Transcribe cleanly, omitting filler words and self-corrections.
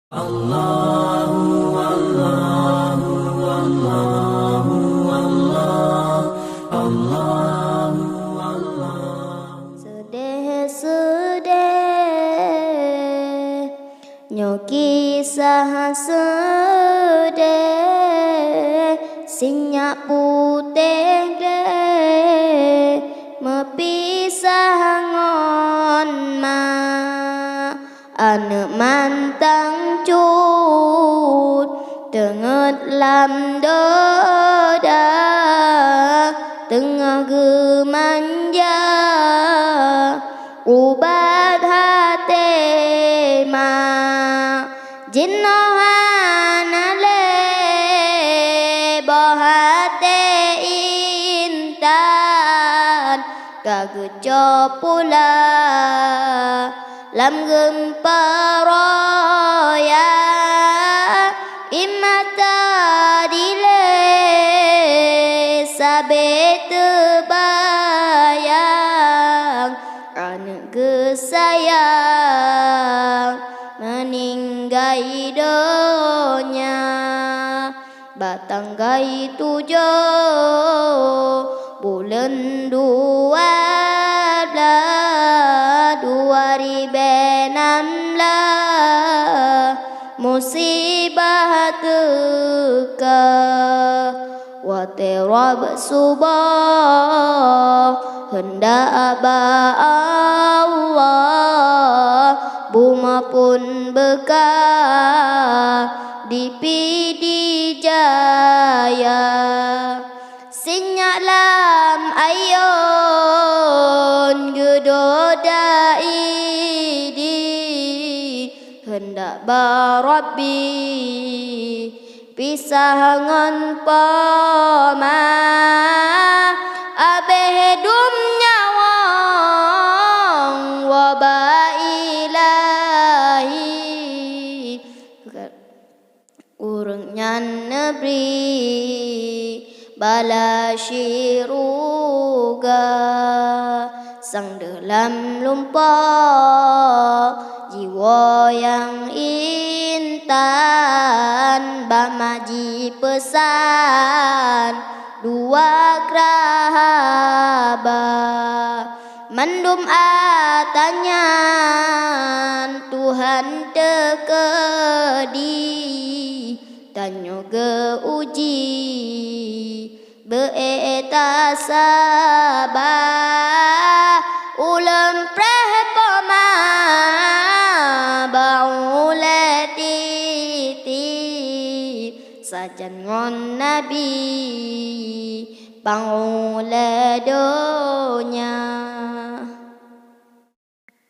Allahu Allahu Allahu Allahu Allah. Sedih nyo kisah sedih sinyak putih deh mepisah ngon ma ane mantang cut tenget lam doda tengah gemanja ubat hati ma jinnohan ale bohate intan kagejo pula lam gempa roya imata dile sabe tebayang anak gesayang meninggai donya batang gai tujuh bulan 2016 musibah teka waterab subah hendak abah Allah buma pun bekah dipidi jaya sinyak lam ayon gedodai di hendak barabbi pisahangan pama abedum nyawang wabailahi urangnya negeri bala syiruga sang dalam lumpur jiwa yang intan bamaji pesan dua kerabat mendum atanyan Tuhan tekedi tanyo ge uji beeta sabah ulam preh poma bauleti sajan ngon nabi pangule donya.